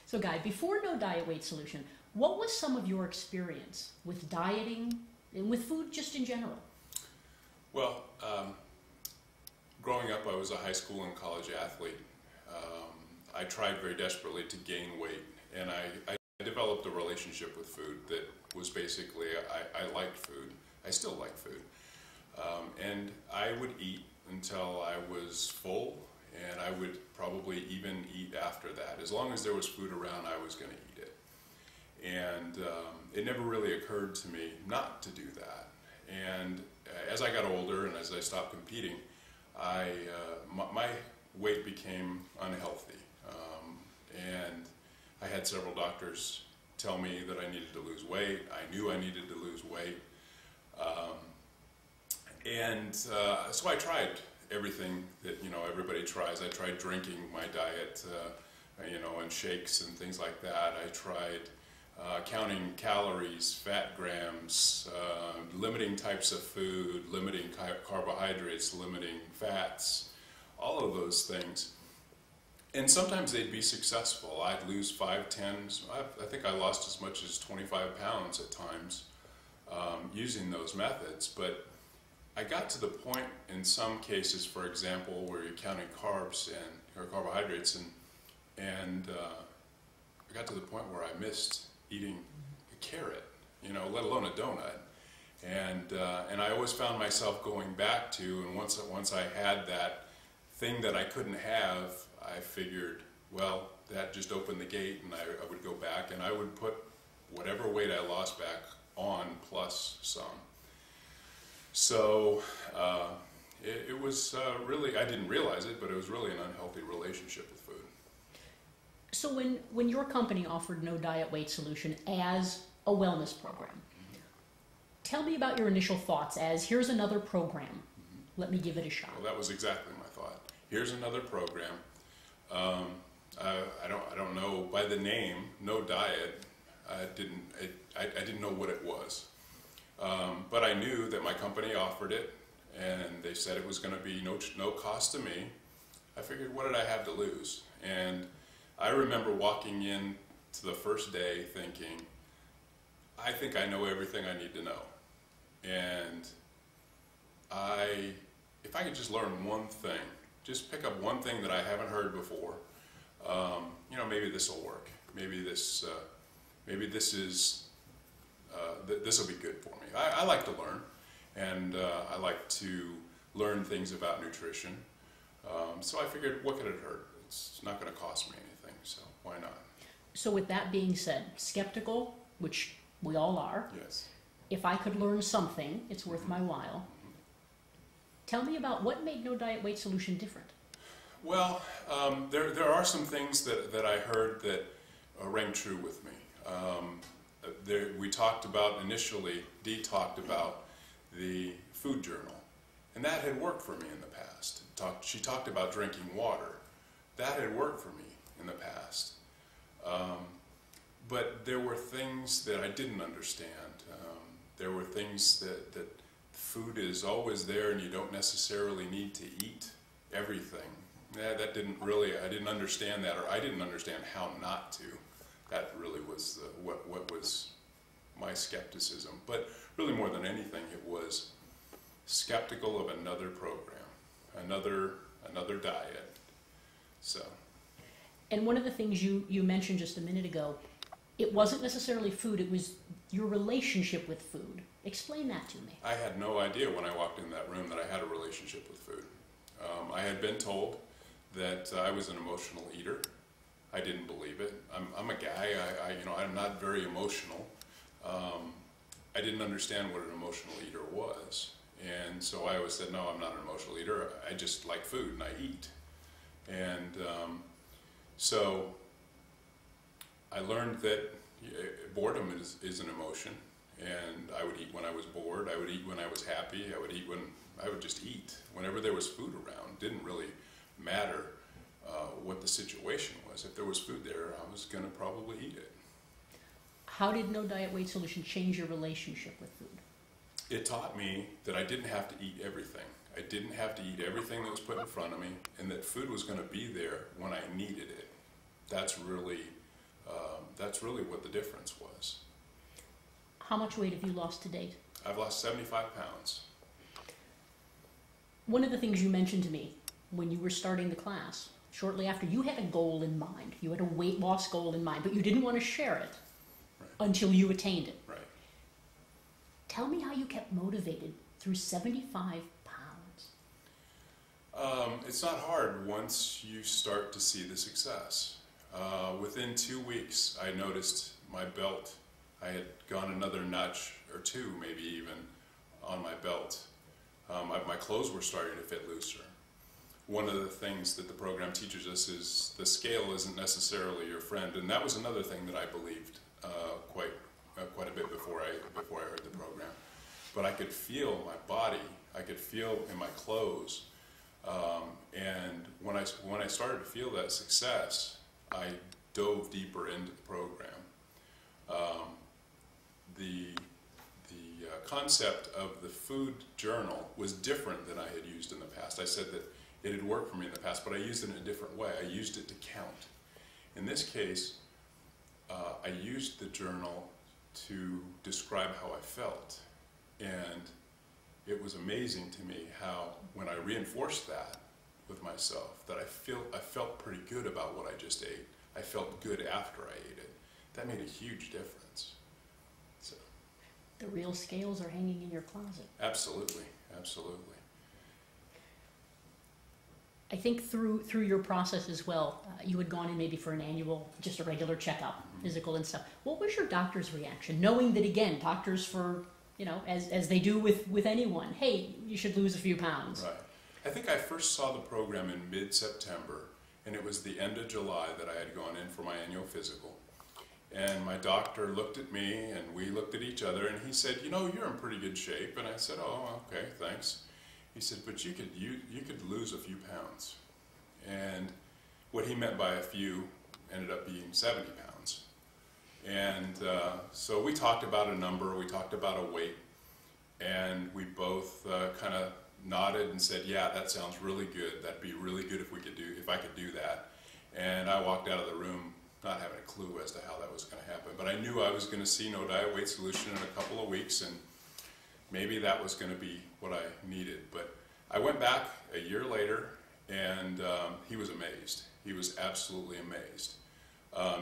So Guy, before No Diet Weight Solution, what was some of your experience with dieting and with food just in general? Well, growing up, I was a high school and college athlete. I tried very desperately to gain weight, and I developed a relationship with food that was basically, I liked food. I still like food. And I would eat until I was full, and I would probably even eat after that. As long as there was food around, I was going to eat it. And it never really occurred to me not to do that. And as I got older and as I stopped competing, my weight became unhealthy. And I had several doctors tell me that I needed to lose weight. I knew I needed to lose weight. So I tried everything that everybody tries. I tried drinking my diet, and shakes and things like that. I tried counting calories, fat grams, limiting types of food, limiting carbohydrates, limiting fats, all of those things. And sometimes they'd be successful. I'd lose 5, 10, I think I lost as much as 25 pounds at times using those methods. But I got to the point in some cases, for example, where you're counting carbs or carbohydrates, and I got to the point where I missed eating a carrot, let alone a donut. And I always found myself going back to, and once I had that thing that I couldn't have, I figured, well, that just opened the gate, and I would go back, and I would put whatever weight I lost back on plus some. So it was really, I didn't realize it, but it was really an unhealthy relationship with food. So when your company offered No Diet Weight Solution as a wellness program, tell me about your initial thoughts as, here's another program. Let me give it a shot. Well, that was exactly my thought. Here's another program. I don't know, by the name, No Diet, I didn't know what it was. But I knew that my company offered it, and they said it was going to be no cost to me. I figured, what did I have to lose? And I remember walking in to the first day thinking, I think I know everything I need to know. And if I could just learn one thing, just pick up one thing that I haven't heard before, maybe this will work. Maybe this will be good for me. I like to learn, and I like to learn things about nutrition. So I figured, what could it hurt? It's not going to cost me anything, so why not? So with that being said, skeptical, which we all are. Yes. If I could learn something, it's worth my while. Tell me about what made No Diet Weight Solution different. Well, there are some things that I heard that rang true with me. We talked about initially, Dee talked about the food journal, and that had worked for me in the past. She talked about drinking water. That had worked for me in the past. But there were things that I didn't understand. There were things that food is always there, and you don't necessarily need to eat everything. That didn't really, I didn't understand that, or I didn't understand how not to. That really was what was my skepticism. But really more than anything, it was skeptical of another program, another diet. So. And one of the things you mentioned just a minute ago, it wasn't necessarily food, it was your relationship with food. Explain that to me. I had no idea when I walked in that room that I had a relationship with food. I had been told that I was an emotional eater. I didn't believe it. I'm a guy, I'm not very emotional. I didn't understand what an emotional eater was. And so I always said, no, I'm not an emotional eater. I just like food and I eat. And so I learned that boredom is an emotion. And I would eat when I was bored. I would eat when I was happy. I would just eat. Whenever there was food around, it didn't really matter what the situation was. If there was food there, I was going to probably eat it. How did No Diet Weight Solution change your relationship with food? It taught me that I didn't have to eat everything. I didn't have to eat everything that was put in front of me, and that food was going to be there when I needed it. That's really That's really what the difference was. How much weight have you lost to date? I've lost 75 pounds. One of the things you mentioned to me when you were starting the class, shortly after, you had a goal in mind. You had a weight loss goal in mind, but you didn't want to share it until you attained it. Right. Tell me how you kept motivated through 75 pounds. It's not hard once you start to see the success. Within 2 weeks, I noticed my belt. I had gone another notch or two, maybe even, on my belt. My clothes were starting to fit looser. One of the things that the program teaches us is the scale isn't necessarily your friend, and that was another thing that I believed quite a bit before I heard the program. But I could feel my body, I could feel in my clothes, and when I started to feel that success, I dove deeper into the program. The concept of the food journal was different than I had used in the past. I said that it had worked for me in the past, but I used it in a different way. I used it to count. In this case, I used the journal to describe how I felt. And it was amazing to me how, when I reinforced that with myself, that I felt pretty good about what I just ate. I felt good after I ate it. That made a huge difference. So, The real scales are hanging in your closet. absolutely, absolutely. I think through your process as well, you had gone in maybe for an annual, just a regular checkup, physical and stuff. What was your doctor's reaction, knowing that, again, doctors, for, as they do with anyone, hey, you should lose a few pounds. Right. I think I first saw the program in mid-September, and it was the end of July that I had gone in for my annual physical. And my doctor looked at me, and we looked at each other, and he said, you're in pretty good shape. And I said, oh, okay, thanks. He said, but you could lose a few pounds. And what he meant by a few ended up being 70 pounds. And so we talked about a number, we talked about a weight, and we both kind of nodded and said, yeah, that sounds really good. That'd be really good if I could do that. And I walked out of the room not having a clue as to how that was going to happen. But I knew I was going to see No Diet Weight Solution in a couple of weeks, and maybe that was going to be what I needed. But I went back a year later, and he was amazed. He was absolutely amazed.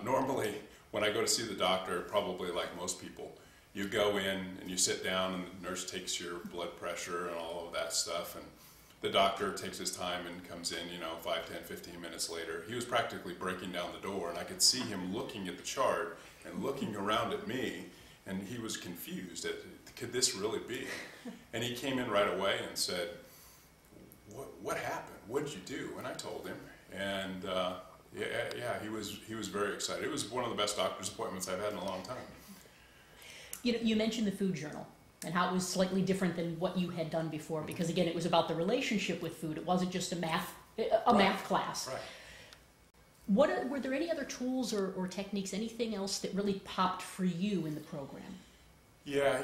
Normally, when I go to see the doctor, probably like most people, you go in and you sit down and the nurse takes your blood pressure and all of that stuff, and the doctor takes his time and comes in, 5, 10, 15 minutes later. He was practically breaking down the door, and I could see him looking at the chart and looking around at me, and he was confused. Could this really be? And he came in right away and said, what happened? What did you do? And I told him, and he was very excited. It was one of the best doctor's appointments I've had in a long time. You mentioned the food journal and how it was slightly different than what you had done before, because again, it was about the relationship with food. It wasn't just a math class. Right. Were there any other tools or techniques, anything else that really popped for you in the program? Yeah,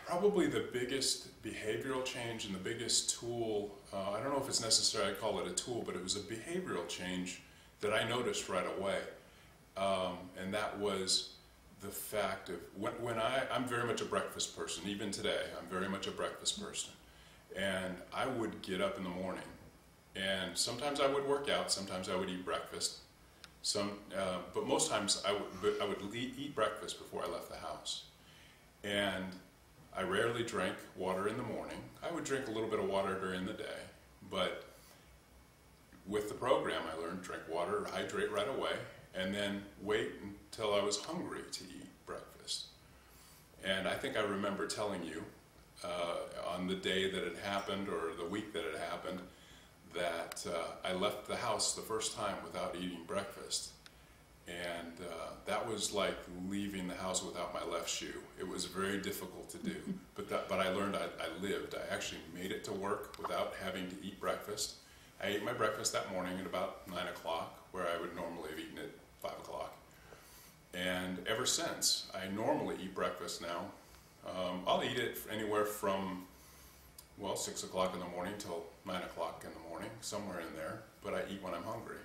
probably the biggest behavioral change and the biggest tool, I don't know if it's necessary I call it a tool, but it was a behavioral change that I noticed right away. And that was the fact of, I'm very much a breakfast person. Even today, I'm very much a breakfast person. And I would get up in the morning, and sometimes I would work out, sometimes I would eat breakfast. But most times I would eat breakfast before I left the house. And I rarely drank water in the morning. I would drink a little bit of water during the day, but with the program I learned drink water, hydrate right away, and then wait until I was hungry to eat breakfast. And I think I remember telling you on the day that it happened, or the week that it happened, that I left the house the first time without eating breakfast. And that was like leaving the house without my left shoe. It was very difficult to do, but I learned I lived. I actually made it to work without having to eat breakfast. I ate my breakfast that morning at about 9 o'clock, where I would normally have eaten at 5 o'clock. And ever since, I normally eat breakfast now. I'll eat it anywhere from, 6 o'clock in the morning till 9 o'clock in the morning, somewhere in there, but I eat when I'm hungry.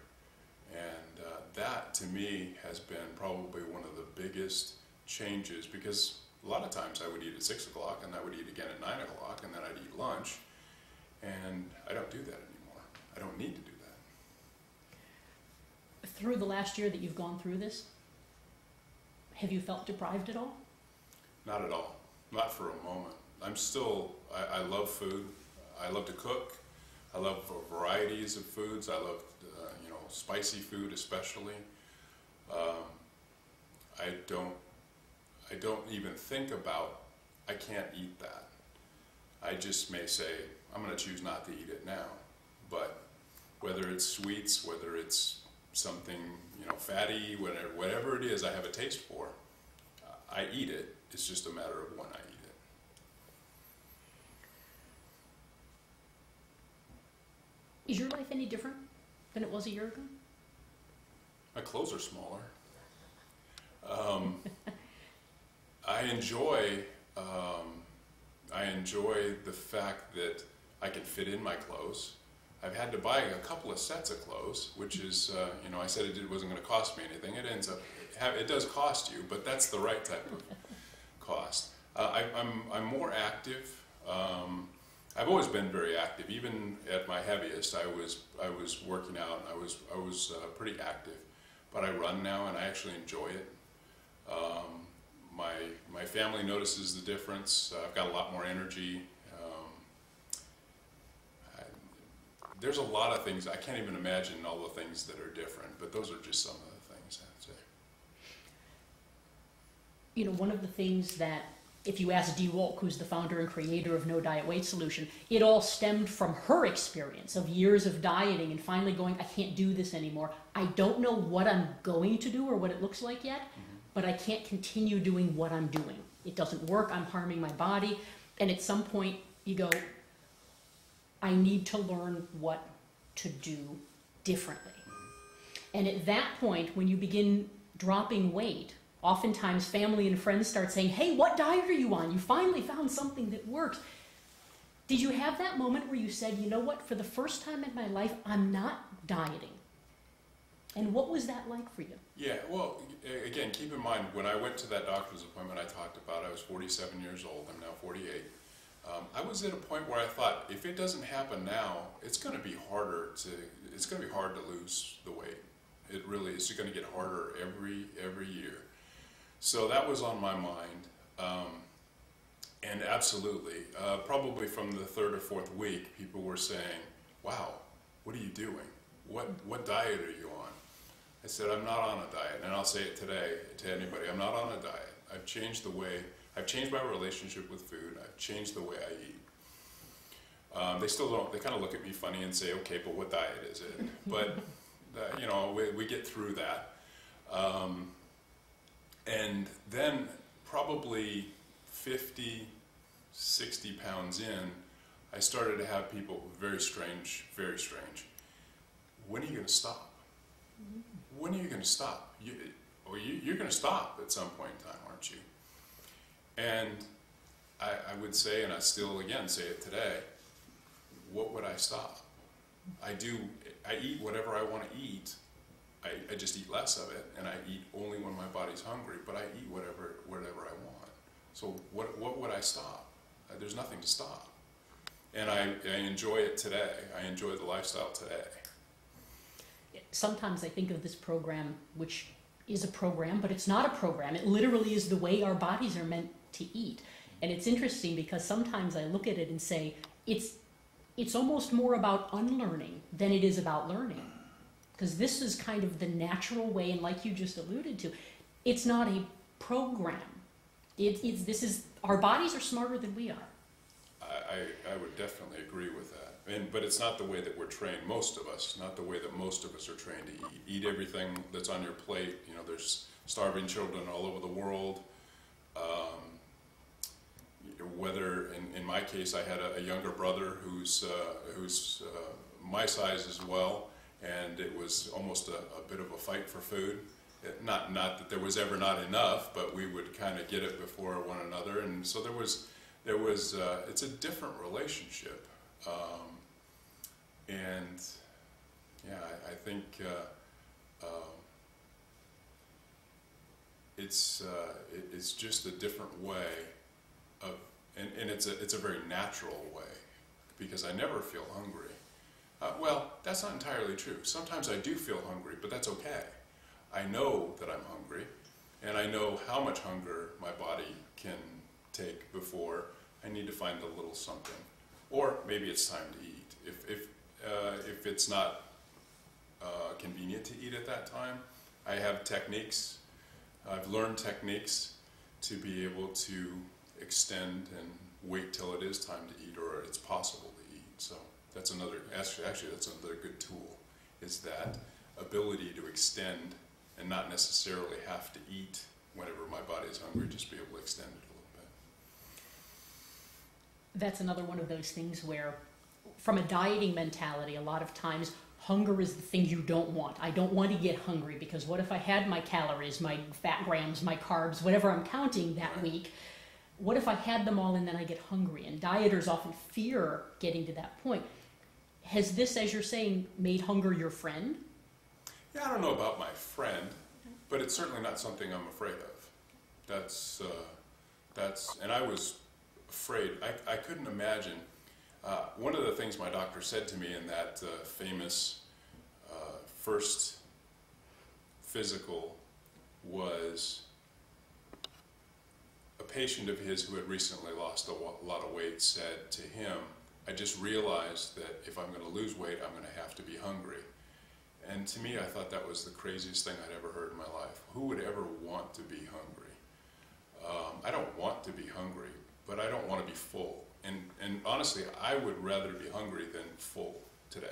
And that to me has been probably one of the biggest changes, because a lot of times I would eat at 6 o'clock and I would eat again at 9 o'clock and then I'd eat lunch, and I don't do that anymore. I don't need to do that. Through the last year that you've gone through this, have you felt deprived at all? Not at all. Not for a moment. I love food. I love to cook. I love varieties of foods. I love, spicy food especially. I don't even think about, I can't eat that. I just may say, I'm going to choose not to eat it now. But whether it's sweets, whether it's something, fatty, whatever it is I have a taste for, I eat it. It's just a matter of when I eat it. Is your life any different than it was a year ago? My clothes are smaller. I enjoy the fact that I can fit in my clothes. I've had to buy a couple of sets of clothes, which is, I said it wasn't going to cost me anything. It does cost you, but that's the right type of cost. I'm more active. I've always been very active. Even at my heaviest, I was working out, and I was pretty active. But I run now, and I actually enjoy it. My family notices the difference. I've got a lot more energy. There's a lot of things. I can't even imagine all the things that are different, but those are just some of the things I'd say. One of the things that, if you ask Dee Wolk, who's the founder and creator of No Diet Weight Solution, it all stemmed from her experience of years of dieting and finally going, I can't do this anymore. I don't know what I'm going to do or what it looks like yet, but I can't continue doing what I'm doing. It doesn't work. I'm harming my body. And at some point, you go, I need to learn what to do differently. And at that point, when you begin dropping weight, oftentimes family and friends start saying, hey, what diet are you on? You finally found something that works. Did you have that moment where you said, you know what, for the first time in my life, I'm not dieting? And what was that like for you? Yeah, well, again, keep in mind, when I went to that doctor's appointment I talked about, I was 47 years old. I'm now 48. I was at a point where I thought, if it doesn't happen now, it's going to be hard to lose the weight. It really is going to get harder every year. So that was on my mind. And absolutely, probably from the third or fourth week, people were saying, wow, what are you doing? What diet are you on? I said, I'm not on a diet. And I'll say it today to anybody, I'm not on a diet. I've changed my relationship with food. I've changed the way I eat. They still don't, they kind of look at me funny and say, okay, but what diet is it? But, we get through that. And then probably 50, 60 pounds in, I started to have people, very strange, when are you going to stop? When are you going to stop? You're going to stop at some point in time, aren't you? And I would say, and I still again say it today, what would I stop? I eat whatever I want to eat. I just eat less of it, and I eat only when my body's hungry, but I eat whatever I want. So what would I stop? There's nothing to stop. And I enjoy it today. I enjoy the lifestyle today. Sometimes I think of this program, which is a program, but it's not a program. It literally is the way our bodies are meant to eat. And it's interesting because sometimes I look at it and say, it's almost more about unlearning than it is about learning. Because this is kind of the natural way, and like you just alluded to, it's not a program. Our bodies are smarter than we are. I would definitely agree with that. But it's not the way that we're trained, most of us, not the way that most of us are trained to eat. Eat everything that's on your plate. There's starving children all over the world. Whether, in my case, I had a younger brother who's my size as well, and it was almost a bit of a fight for food. Not that there was ever not enough, but we would kind of get it before one another, and so there was it's a different relationship, and yeah, I think it's just a different way of, and it's a very natural way, because I never feel hungry. Well, that's not entirely true. Sometimes I do feel hungry, but that's okay. I know that I'm hungry, and I know how much hunger my body can take before I need to find a little something. Or maybe it's time to eat. If it's not convenient to eat at that time, I have techniques. I've learned techniques to be able to extend and wait till it is time to eat, or it's possible to eat. So that's another, actually that's another good tool, is that ability to extend and not necessarily have to eat whenever my body is hungry, just be able to extend it a little bit. That's another one of those things where, from a dieting mentality, a lot of times hunger is the thing you don't want. I don't want to get hungry, because what if I had my calories, my fat grams, my carbs, whatever I'm counting that week, what if I had them all and then I get hungry? And dieters often fear getting to that point. Has this, as you're saying, made hunger your friend? Yeah, I don't know about my friend, but it's certainly not something I'm afraid of. That's and I was afraid. I couldn't imagine. One of the things my doctor said to me in that famous first physical was, a patient of his who had recently lost a lot of weight said to him, I just realized that if I'm going to lose weight, I'm going to have to be hungry. And to me, I thought that was the craziest thing I'd ever heard in my life. Who would ever want to be hungry? I don't want to be hungry, but I don't want to be full. And honestly, I would rather be hungry than full today.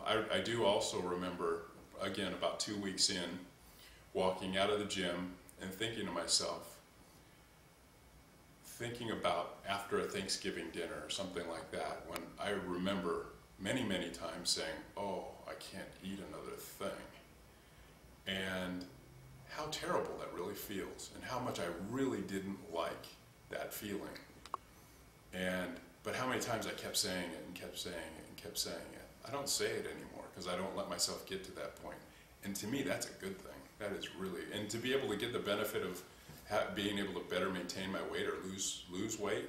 I do also remember, again, about 2 weeks in, walking out of the gym and thinking to myself, thinking about after a Thanksgiving dinner or something like that, when I remember many, many times saying, oh, I can't eat another thing. And how terrible that really feels, and how much I really didn't like that feeling. But how many times I kept saying it and kept saying it and kept saying it. I don't say it anymore because I don't let myself get to that point. And to me, that's a good thing. That is really, and to be able to get the benefit of being able to better maintain my weight or lose weight,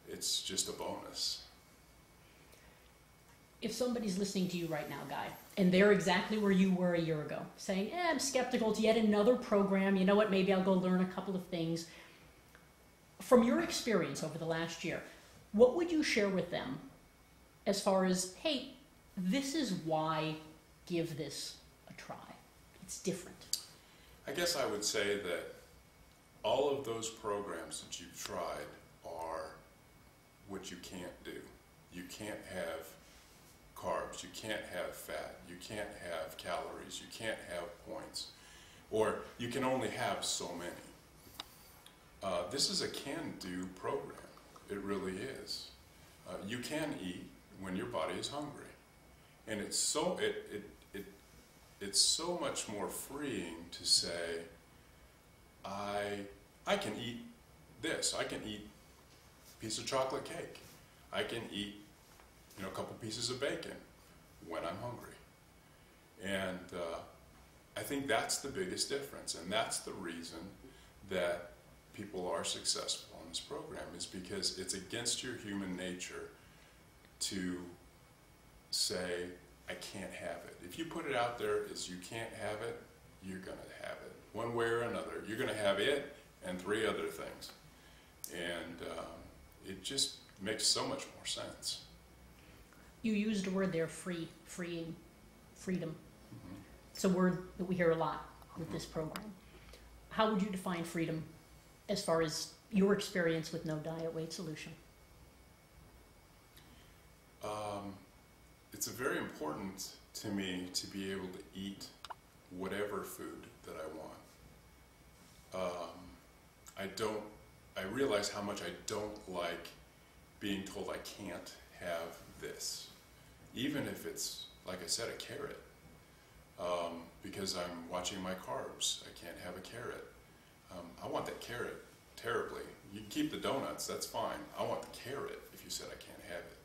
it's just a bonus. If somebody's listening to you right now, Guy, and they're exactly where you were a year ago, saying, I'm skeptical to yet another program, you know what, maybe I'll go learn a couple of things. From your experience over the last year, what would you share with them as far as, hey, this is why give this a try? It's different. I guess I would say that all of those programs that you've tried are what you can't do. You can't have carbs, you can't have fat, you can't have calories, you can't have points, or you can only have so many. This is a can-do program. It really is. You can eat when your body is hungry, and it's so it's so much more freeing to say, I can eat this. I can eat a piece of chocolate cake. I can eat a couple pieces of bacon when I'm hungry. And I think that's the biggest difference, and that's the reason that people are successful in this program, is because it's against your human nature to say, I can't have it. If you put it out there as you can't have it, you're going to have it. One way or another. You're going to have it and 3 other things. And it just makes so much more sense. You used a word there, freeing, freedom. Mm-hmm. It's a word that we hear a lot with this program. How would you define freedom as far as your experience with No Diet Weight Solution? It's very important to me to be able to eat whatever food that I want. I realize how much I don't like being told I can't have this. Even if it's, like I said, a carrot. Because I'm watching my carbs. I can't have a carrot. I want that carrot terribly. You can keep the donuts, that's fine. I want the carrot if you said I can't have it.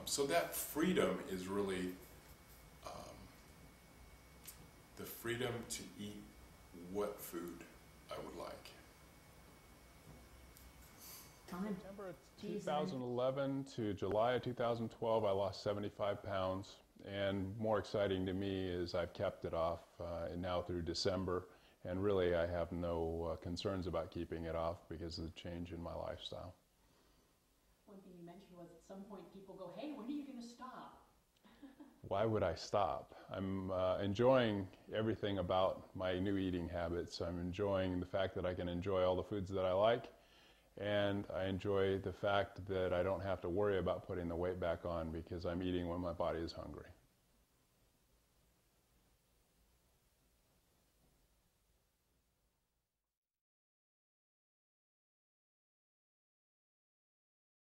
So that freedom is really the freedom to eat what food I would like. Time. September Geez, 2011 to July of 2012, I lost 75 pounds. And more exciting to me is I've kept it off now through December. And really, I have no concerns about keeping it off because of the change in my lifestyle. One thing you mentioned was at some point people go, hey, when are you going to stop? Why would I stop? I'm enjoying everything about my new eating habits. I'm enjoying the fact that I can enjoy all the foods that I like. And I enjoy the fact that I don't have to worry about putting the weight back on because I'm eating when my body is hungry.